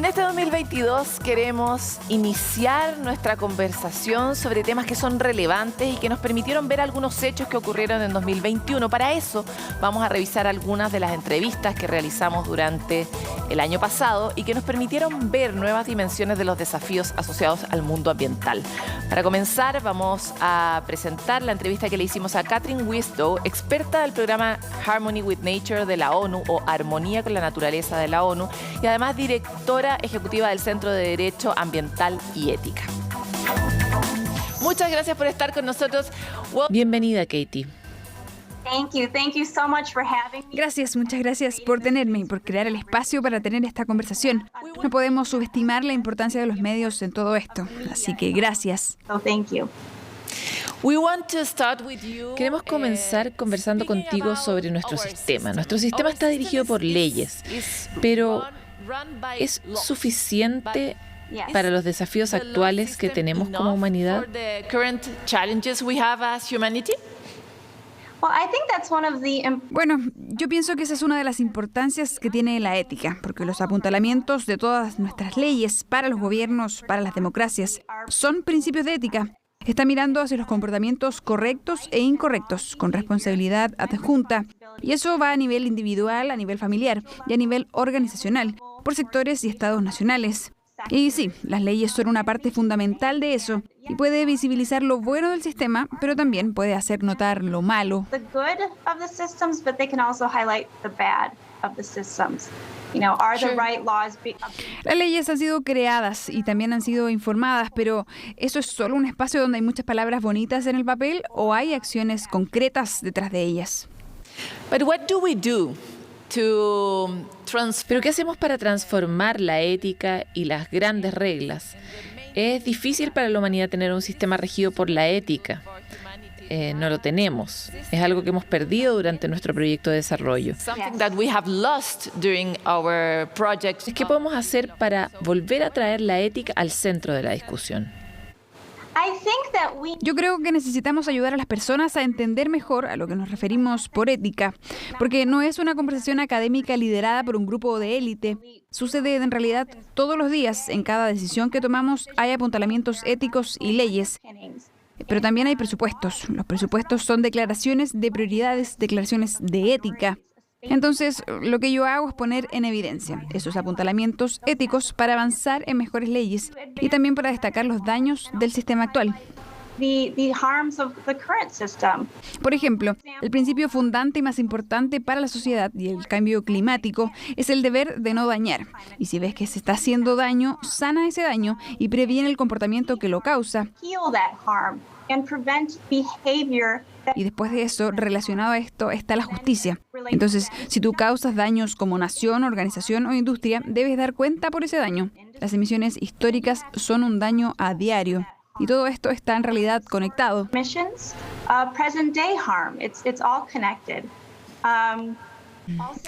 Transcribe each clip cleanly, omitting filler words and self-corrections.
en este 2022 queremos iniciar nuestra conversación sobre temas que son relevantes y que nos permitieron ver algunos hechos que ocurrieron en 2021. Para eso vamos a revisar algunas de las entrevistas que realizamos durante el año pasado y que nos permitieron ver nuevas dimensiones de los desafíos asociados al mundo ambiental. Para comenzar, vamos a presentar la entrevista que le hicimos a Catherine Wisdow, experta del programa Harmony with Nature de la ONU o Armonía con la Naturaleza de la ONU y además directora ejecutiva del Centro de Derecho Ambiental y Ética. Muchas gracias por estar con nosotros. Bienvenida, Katie. Gracias, muchas gracias por tenerme y por crear el espacio para tener esta conversación. No podemos subestimar la importancia de los medios en todo esto, así que gracias. Queremos comenzar conversando contigo sobre nuestro sistema. Nuestro sistema está dirigido por leyes, pero ¿es suficiente para los desafíos actuales que tenemos como humanidad? Bueno, yo pienso que esa es una de las importancias que tiene la ética, porque los apuntalamientos de todas nuestras leyes para los gobiernos, para las democracias, son principios de ética. Está mirando hacia los comportamientos correctos e incorrectos, con responsabilidad adjunta. Y eso va a nivel individual, a nivel familiar y a nivel organizacional, por sectores y estados nacionales. Y sí, las leyes son una parte fundamental de eso y puede visibilizar lo bueno del sistema, pero también puede hacer notar lo malo. Las leyes han sido creadas y también han sido informadas, pero ¿eso es solo un espacio donde hay muchas palabras bonitas en el papel o hay acciones concretas detrás de ellas? ¿Pero qué hacemos para transformar la ética y las grandes reglas? Es difícil para la humanidad tener un sistema regido por la ética. No lo tenemos. Es algo que hemos perdido durante nuestro proyecto de desarrollo. ¿Qué podemos hacer para volver a traer la ética al centro de la discusión? Yo creo que necesitamos ayudar a las personas a entender mejor a lo que nos referimos por ética, porque no es una conversación académica liderada por un grupo de élite. Sucede en realidad todos los días. En cada decisión que tomamos hay apuntalamientos éticos y leyes. Pero también hay presupuestos. Los presupuestos son declaraciones de prioridades, declaraciones de ética. Entonces, lo que yo hago es poner en evidencia esos apuntalamientos éticos para avanzar en mejores leyes y también para destacar los daños del sistema actual. Por ejemplo, el principio fundante y más importante para la sociedad y el cambio climático es el deber de no dañar. Y si ves que se está haciendo daño, sana ese daño y previene el comportamiento que lo causa. Y después de eso, relacionado a esto, está la justicia. Entonces, si tú causas daños como nación, organización o industria, debes dar cuenta por ese daño. Las emisiones históricas son un daño a diario. Y todo esto está en realidad conectado.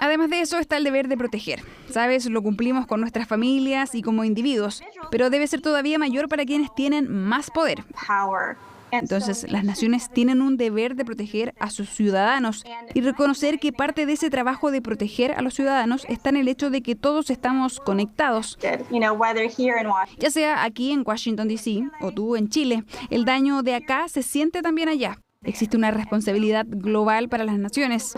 Además de eso está el deber de proteger. ¿Sabes? Lo cumplimos con nuestras familias y como individuos, pero debe ser todavía mayor para quienes tienen más poder. Entonces, las naciones tienen un deber de proteger a sus ciudadanos y reconocer que parte de ese trabajo de proteger a los ciudadanos está en el hecho de que todos estamos conectados. Ya sea aquí en Washington, D.C. o tú en Chile, el daño de acá se siente también allá. Existe una responsabilidad global para las naciones.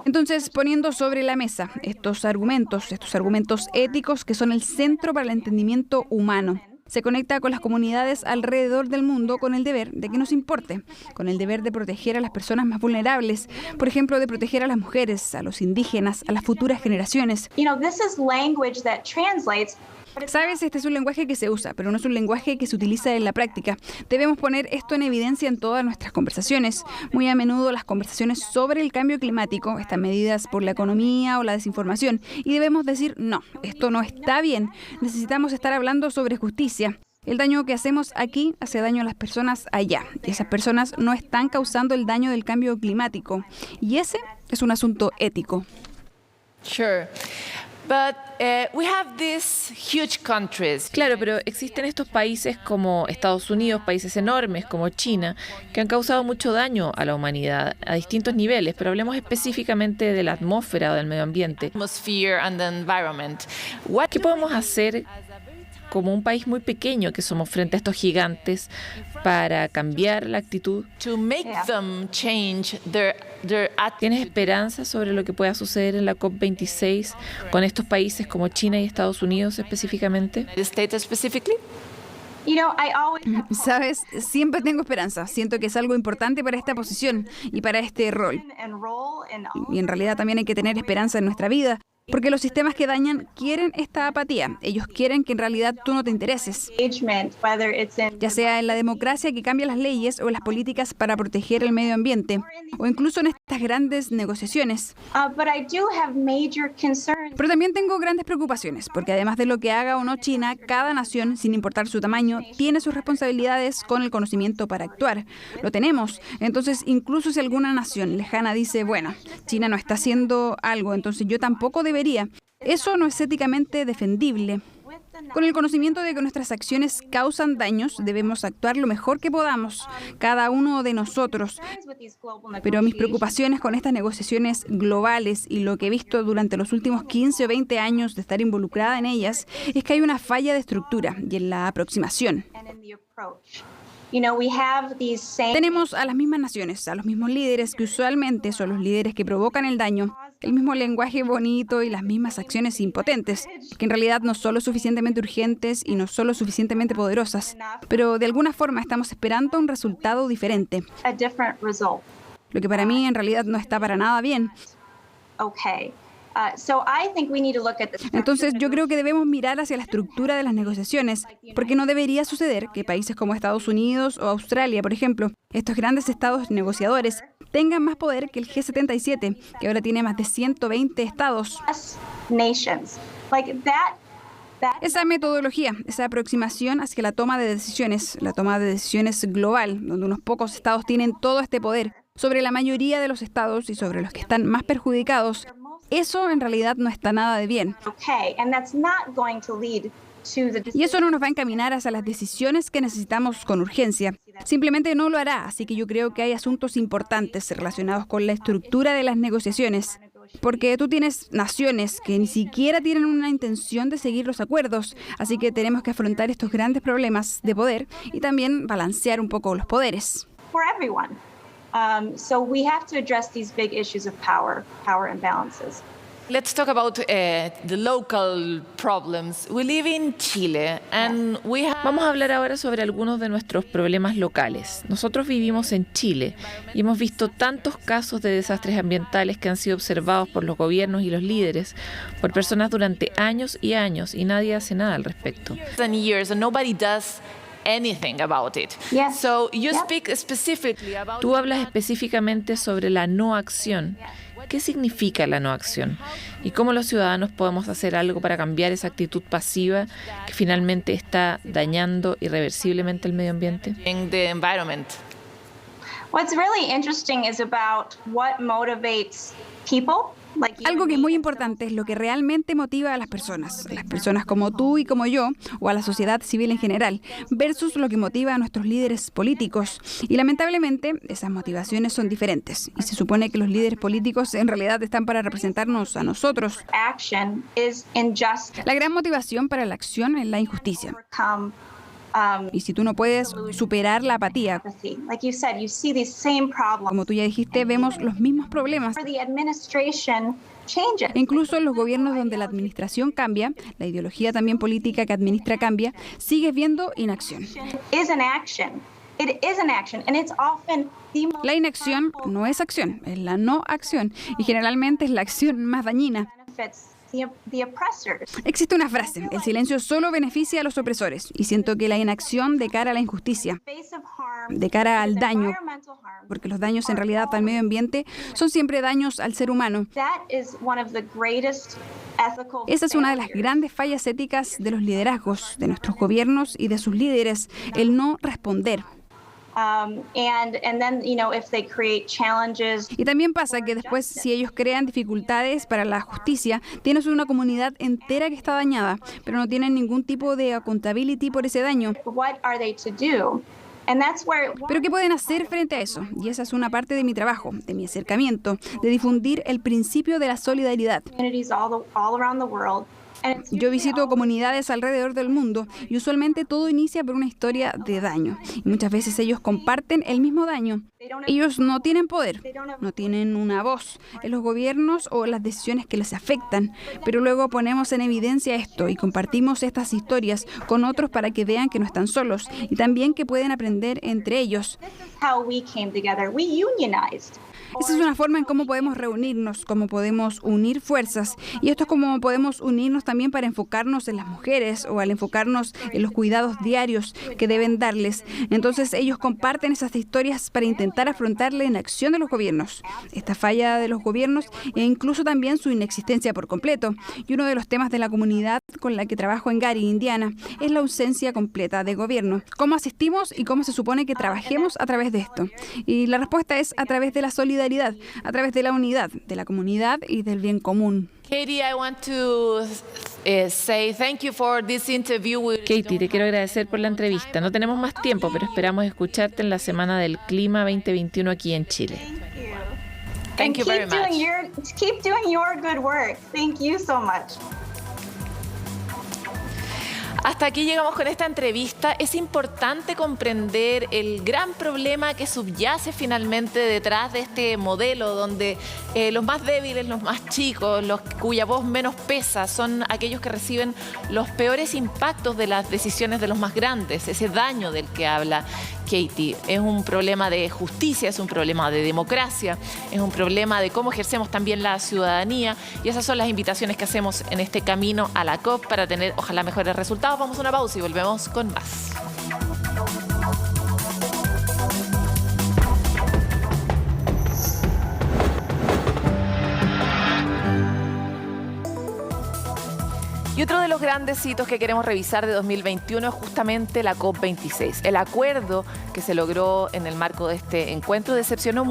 Entonces, poniendo sobre la mesa estos argumentos éticos que son el centro para el entendimiento humano. Se conecta con las comunidades alrededor del mundo con el deber de que nos importe, con el deber de proteger a las personas más vulnerables, por ejemplo, de proteger a las mujeres, a los indígenas, a las futuras generaciones. Sabes, este es un lenguaje que se usa, pero no es un lenguaje que se utiliza en la práctica. Debemos poner esto en evidencia en todas nuestras conversaciones. Muy a menudo las conversaciones sobre el cambio climático están medidas por la economía o la desinformación y debemos decir, no, esto no está bien. Necesitamos estar hablando sobre justicia. El daño que hacemos aquí hace daño a las personas allá y esas personas no están causando el daño del cambio climático y ese es un asunto ético. Sure. Claro, pero existen estos países como Estados Unidos, países enormes como China, que han causado mucho daño a la humanidad a distintos niveles, pero hablemos específicamente de la atmósfera o del medio ambiente. ¿Qué podemos hacer como un país muy pequeño que somos frente a estos gigantes para cambiar la actitud? ¿Tienes esperanza sobre lo que pueda suceder en la COP26 con estos países como China y Estados Unidos específicamente? Sabes, siempre tengo esperanza. Siento que es algo importante para esta posición y para este rol. Y en realidad también hay que tener esperanza en nuestra vida, porque los sistemas que dañan quieren esta apatía. Ellos quieren que en realidad tú no te intereses. Ya sea en la democracia que cambia las leyes o las políticas para proteger el medio ambiente, o incluso en estas grandes negociaciones. Pero también tengo grandes preocupaciones, porque además de lo que haga o no China, cada nación, sin importar su tamaño, tiene sus responsabilidades con el conocimiento para actuar. Lo tenemos. Entonces, incluso si alguna nación lejana dice, bueno, China no está haciendo algo, entonces yo tampoco debería. Eso no es éticamente defendible. Con el conocimiento de que nuestras acciones causan daños, debemos actuar lo mejor que podamos, cada uno de nosotros. Pero mis preocupaciones con estas negociaciones globales y lo que he visto durante los últimos 15 o 20 años de estar involucrada en ellas, es que hay una falla de estructura y en la aproximación. Tenemos a las mismas naciones, a los mismos líderes que usualmente son los líderes que provocan el daño, el mismo lenguaje bonito y las mismas acciones impotentes, que en realidad no son lo suficientemente urgentes y no son lo suficientemente poderosas, pero de alguna forma estamos esperando un resultado diferente, lo que para mí en realidad no está para nada bien. Entonces yo creo que debemos mirar hacia la estructura de las negociaciones, porque no debería suceder que países como Estados Unidos o Australia, por ejemplo, estos grandes estados negociadores, tengan más poder que el G77, que ahora tiene más de 120 estados. Esa metodología, esa aproximación hacia la toma de decisiones global, donde unos pocos estados tienen todo este poder sobre la mayoría de los estados y sobre los que están más perjudicados, eso en realidad no está nada de bien. Y eso no nos va a encaminar hacia las decisiones que necesitamos con urgencia. Simplemente no lo hará, así que yo creo que hay asuntos importantes relacionados con la estructura de las negociaciones. Porque tú tienes naciones que ni siquiera tienen una intención de seguir los acuerdos, así que tenemos que afrontar estos grandes problemas de poder y también balancear un poco los poderes. So we have to address these big issues of power imbalances. Let's talk about the local problems. We live in Chile and we have... Vamos a hablar ahora sobre algunos de nuestros problemas locales. Nosotros vivimos en Chile y hemos visto tantos casos de desastres ambientales que han sido observados por los gobiernos y los líderes, por personas durante años y años, y nadie hace nada al respecto. Tú hablas específicamente sobre la no acción. ¿Qué significa la no acción? ¿Y cómo los ciudadanos podemos hacer algo para cambiar esa actitud pasiva que finalmente está dañando irreversiblemente el medio ambiente? What's really interesting is about what motivates people. Algo que es muy importante es lo que realmente motiva a las personas como tú y como yo, o a la sociedad civil en general, versus lo que motiva a nuestros líderes políticos. Y lamentablemente, esas motivaciones son diferentes. Y se supone que los líderes políticos en realidad están para representarnos a nosotros. La gran motivación para la acción es la injusticia. Y si tú no puedes superar la apatía, como tú ya dijiste, vemos los mismos problemas. Incluso en los gobiernos donde la administración cambia, la ideología también política que administra cambia, sigues viendo inacción. La inacción no es acción, es la no acción, y generalmente es la acción más dañina. Existe una frase: el silencio solo beneficia a los opresores, y siento que la inacción de cara a la injusticia, de cara al daño, porque los daños en realidad al medio ambiente son siempre daños al ser humano. Esa es una de las grandes fallas éticas de los liderazgos, de nuestros gobiernos y de sus líderes, el no responder. And then, if they create challenges. Y también pasa que después, si ellos crean dificultades para la justicia, tienes una comunidad entera que está dañada, pero no tienen ningún tipo de accountability por ese daño. What are they to do? Pero ¿qué pueden hacer frente a eso? Y esa es una parte de mi trabajo, de mi acercamiento, de difundir el principio de la solidaridad. Yo visito comunidades alrededor del mundo y usualmente todo inicia por una historia de daño. Y muchas veces ellos comparten el mismo daño. Ellos no tienen poder, no tienen una voz en los gobiernos o las decisiones que les afectan. Pero luego ponemos en evidencia esto y compartimos estas historias con otros para que vean que no están solos y también que pueden aprender entre ellos. Esa es una forma en cómo podemos reunirnos, cómo podemos unir fuerzas. Y esto es cómo podemos unirnos también para enfocarnos en las mujeres o al enfocarnos en los cuidados diarios que deben darles. Entonces ellos comparten esas historias para intentar afrontarle en acción de los gobiernos, esta falla de los gobiernos e incluso también su inexistencia por completo. Y uno de los temas de la comunidad con la que trabajo en Gary, Indiana, es la ausencia completa de gobierno. ¿Cómo asistimos y cómo se supone que trabajemos a través de esto? Y la respuesta es a través de la solidaridad, a través de la unidad, de la comunidad y del bien común. Katie, I want to say thank you for this interview. Katie, te quiero agradecer por la entrevista. No tenemos más tiempo, pero esperamos escucharte en la Semana del Clima 2021 aquí en Chile. Thank you very much. Keep doing your good work. Thank you so much. Hasta aquí llegamos con esta entrevista. Es importante comprender el gran problema que subyace finalmente detrás de este modelo, donde los más débiles, los más chicos, los cuya voz menos pesa, son aquellos que reciben los peores impactos de las decisiones de los más grandes, ese daño del que habla Katie. Es un problema de justicia, es un problema de democracia, es un problema de cómo ejercemos también la ciudadanía, y esas son las invitaciones que hacemos en este camino a la COP para tener, ojalá, mejores resultados. Vamos a una pausa y volvemos con más. Y otro de los grandes hitos que queremos revisar de 2021 es justamente la COP26. El acuerdo que se logró en el marco de este encuentro decepcionó a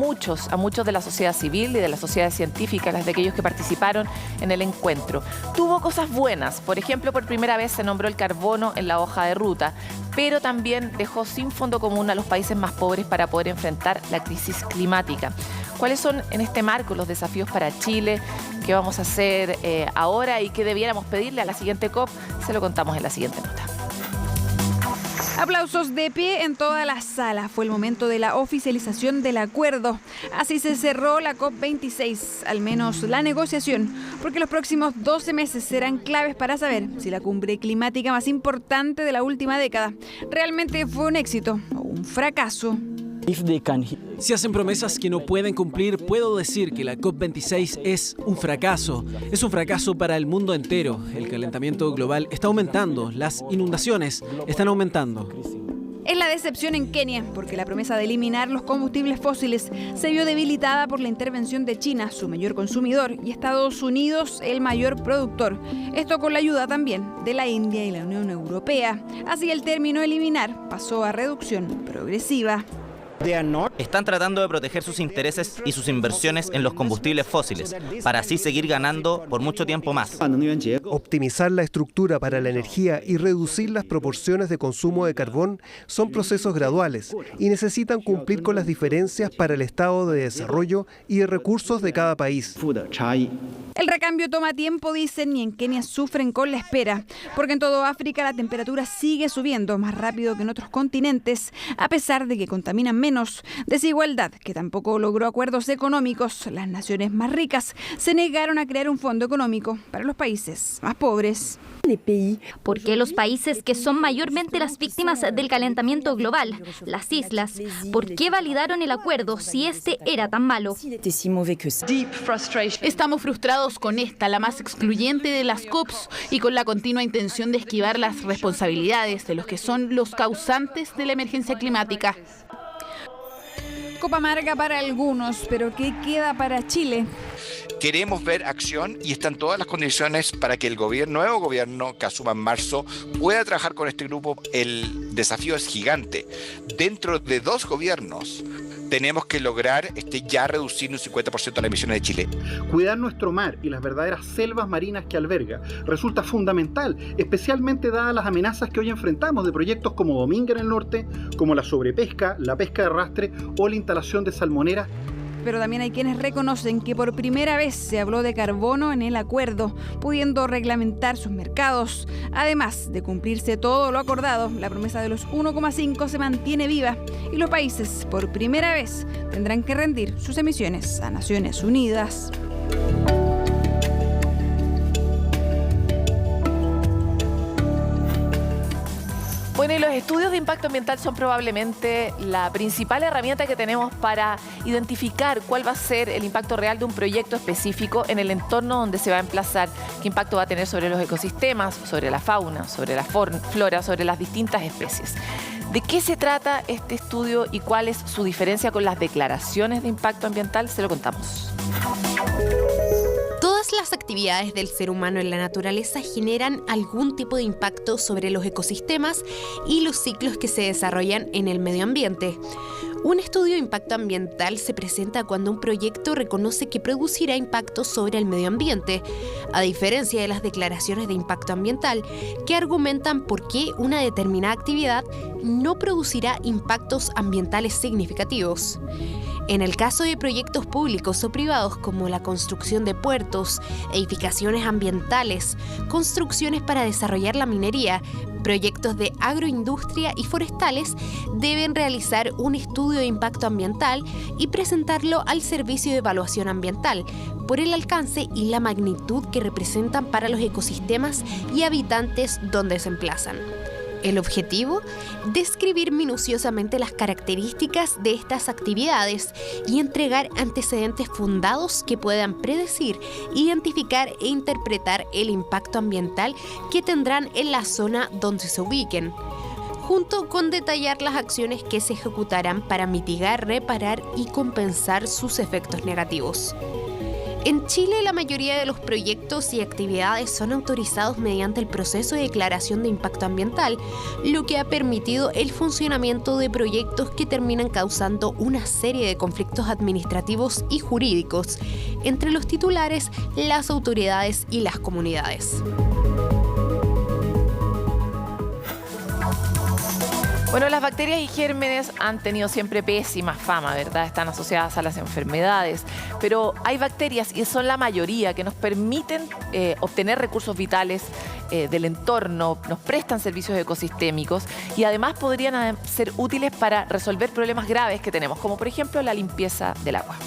muchos de la sociedad civil y de la sociedad científica, las de aquellos que participaron en el encuentro. Tuvo cosas buenas, por ejemplo, por primera vez se nombró el carbono en la hoja de ruta, pero también dejó sin fondo común a los países más pobres para poder enfrentar la crisis climática. ¿Cuáles son en este marco los desafíos para Chile? ¿Qué vamos a hacer ahora y qué debiéramos pedirle a la siguiente COP? Se lo contamos en la siguiente nota. Aplausos de pie en toda la sala. Fue el momento de la oficialización del acuerdo. Así se cerró la COP26, al menos la negociación, porque los próximos 12 meses serán claves para saber si la cumbre climática más importante de la última década realmente fue un éxito o un fracaso. Si hacen promesas que no pueden cumplir, puedo decir que la COP26 es un fracaso. Es un fracaso para el mundo entero. El calentamiento global está aumentando, las inundaciones están aumentando. Es la decepción en Kenia, porque la promesa de eliminar los combustibles fósiles se vio debilitada por la intervención de China, su mayor consumidor, y Estados Unidos, el mayor productor. Esto con la ayuda también de la India y la Unión Europea. Así el término eliminar pasó a reducción progresiva. Están tratando de proteger sus intereses y sus inversiones en los combustibles fósiles, para así seguir ganando por mucho tiempo más. Optimizar la estructura para la energía y reducir las proporciones de consumo de carbón son procesos graduales y necesitan cumplir con las diferencias para el estado de desarrollo y de recursos de cada país. El recambio toma tiempo, dicen, y en Kenia sufren con la espera, porque en todo África la temperatura sigue subiendo más rápido que en otros continentes, a pesar de que contaminan menos. Desigualdad, que tampoco logró acuerdos económicos. Las naciones más ricas se negaron a crear un fondo económico para los países más pobres. ¿Por qué los países que son mayormente las víctimas del calentamiento global, las islas, por qué validaron el acuerdo si este era tan malo? Estamos frustrados con esta, la más excluyente de las COPs, y con la continua intención de esquivar las responsabilidades de los que son los causantes de la emergencia climática. Copa amarga para algunos, pero ¿qué queda para Chile? Queremos ver acción y están todas las condiciones para que el nuevo gobierno que asuma en marzo pueda trabajar con este grupo el desafío es gigante. Dentro de 2 gobiernos tenemos que lograr ya reducir un 50% las emisiones de Chile. Cuidar nuestro mar y las verdaderas selvas marinas que alberga resulta fundamental, especialmente dadas las amenazas que hoy enfrentamos de proyectos como Dominga en el norte, como la sobrepesca, la pesca de arrastre o la instalación de salmoneras. Pero también hay quienes reconocen que por primera vez se habló de carbono en el acuerdo, pudiendo reglamentar sus mercados. Además de cumplirse todo lo acordado, la promesa de los 1,5 se mantiene viva y los países por primera vez tendrán que rendir sus emisiones a Naciones Unidas. Bueno, y los estudios de impacto ambiental son probablemente la principal herramienta que tenemos para identificar cuál va a ser el impacto real de un proyecto específico en el entorno donde se va a emplazar, qué impacto va a tener sobre los ecosistemas, sobre la fauna, sobre la flora, sobre las distintas especies. ¿De qué se trata este estudio y cuál es su diferencia con las declaraciones de impacto ambiental? Se lo contamos. Todas las actividades del ser humano en la naturaleza generan algún tipo de impacto sobre los ecosistemas y los ciclos que se desarrollan en el medio ambiente. Un estudio de impacto ambiental se presenta cuando un proyecto reconoce que producirá impactos sobre el medio ambiente, a diferencia de las declaraciones de impacto ambiental, que argumentan por qué una determinada actividad no producirá impactos ambientales significativos. En el caso de proyectos públicos o privados como la construcción de puertos, edificaciones ambientales, construcciones para desarrollar la minería, proyectos de agroindustria y forestales, deben realizar un estudio de impacto ambiental y presentarlo al Servicio de Evaluación Ambiental por el alcance y la magnitud que representan para los ecosistemas y habitantes donde se emplazan. El objetivo, describir minuciosamente las características de estas actividades y entregar antecedentes fundados que puedan predecir, identificar e interpretar el impacto ambiental que tendrán en la zona donde se ubiquen, junto con detallar las acciones que se ejecutarán para mitigar, reparar y compensar sus efectos negativos. En Chile, la mayoría de los proyectos y actividades son autorizados mediante el proceso de declaración de impacto ambiental, lo que ha permitido el funcionamiento de proyectos que terminan causando una serie de conflictos administrativos y jurídicos entre los titulares, las autoridades y las comunidades. Bueno, las bacterias y gérmenes han tenido siempre pésima fama, ¿verdad? Están asociadas a las enfermedades, pero hay bacterias, y son la mayoría, que nos permiten obtener recursos vitales del entorno, nos prestan servicios ecosistémicos y además podrían ser útiles para resolver problemas graves que tenemos, como por ejemplo la limpieza del agua.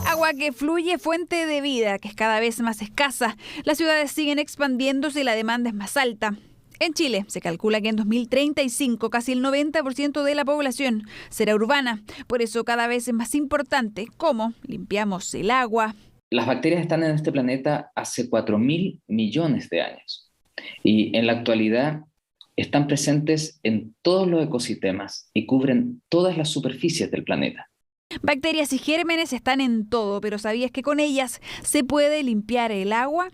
Agua que fluye, fuente de vida, que es cada vez más escasa. Las ciudades siguen expandiéndose y la demanda es más alta. En Chile se calcula que en 2035 casi el 90% de la población será urbana. Por eso cada vez es más importante cómo limpiamos el agua. Las bacterias están en este planeta hace 4.000 millones de años y en la actualidad están presentes en todos los ecosistemas y cubren todas las superficies del planeta. Bacterias y gérmenes están en todo, pero ¿sabías que con ellas se puede limpiar el agua?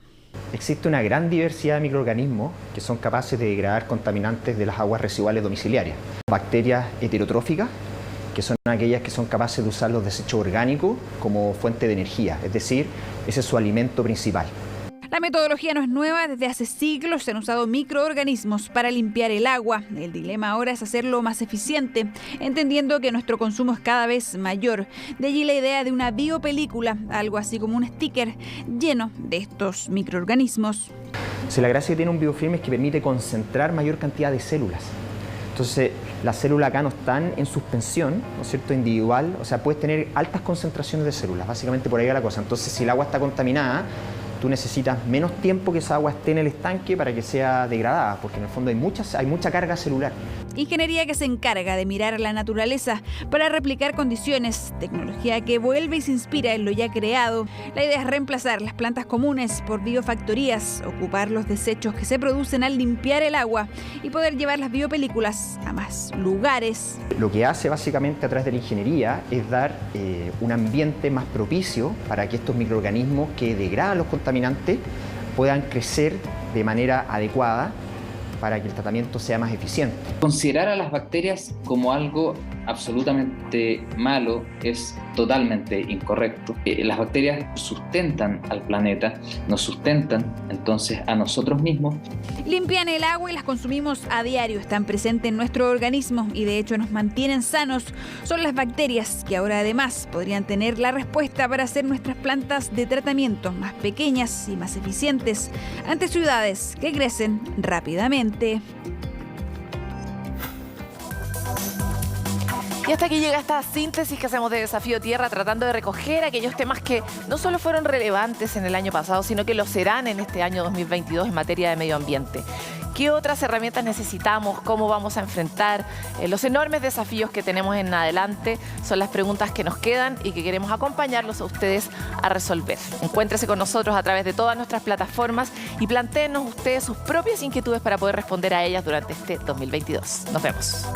Existe una gran diversidad de microorganismos que son capaces de degradar contaminantes de las aguas residuales domiciliarias. Bacterias heterotróficas, que son aquellas que son capaces de usar los desechos orgánicos como fuente de energía, es decir, ese es su alimento principal. La metodología no es nueva, desde hace siglos se han usado microorganismos para limpiar el agua. El dilema ahora es hacerlo más eficiente, entendiendo que nuestro consumo es cada vez mayor. De allí la idea de una biopelícula, algo así como un sticker lleno de estos microorganismos. La gracia que tiene un biofilm es que permite concentrar mayor cantidad de células. Entonces, las células acá no están en suspensión, ¿no es cierto?, individual, o sea, puedes tener altas concentraciones de células, básicamente por ahí va la cosa. Entonces, si el agua está contaminada, tú necesitas menos tiempo que esa agua esté en el estanque para que sea degradada, porque en el fondo hay mucha carga celular. Ingeniería que se encarga de mirar la naturaleza para replicar condiciones, tecnología que vuelve y se inspira en lo ya creado. La idea es reemplazar las plantas comunes por biofactorías, ocupar los desechos que se producen al limpiar el agua y poder llevar las biopelículas a más lugares. Lo que hace básicamente a través de la ingeniería es dar un ambiente más propicio para que estos microorganismos que degradan los contaminantes puedan crecer de manera adecuada para que el tratamiento sea más eficiente. Considerar a las bacterias como algo absolutamente malo es totalmente incorrecto. Las bacterias sustentan al planeta, nos sustentan entonces a nosotros mismos. Limpian el agua y las consumimos a diario, están presentes en nuestro organismo y de hecho nos mantienen sanos. Son las bacterias que ahora además podrían tener la respuesta para hacer nuestras plantas de tratamiento más pequeñas y más eficientes ante ciudades que crecen rápidamente. Y hasta aquí llega esta síntesis que hacemos de Desafío Tierra, tratando de recoger aquellos temas que no solo fueron relevantes en el año pasado, sino que lo serán en este año 2022 en materia de medio ambiente. ¿Qué otras herramientas necesitamos? ¿Cómo vamos a enfrentar los enormes desafíos que tenemos en adelante? Son las preguntas que nos quedan y que queremos acompañarlos a ustedes a resolver. Encuéntrese con nosotros a través de todas nuestras plataformas y plantéennos ustedes sus propias inquietudes para poder responder a ellas durante este 2022. Nos vemos.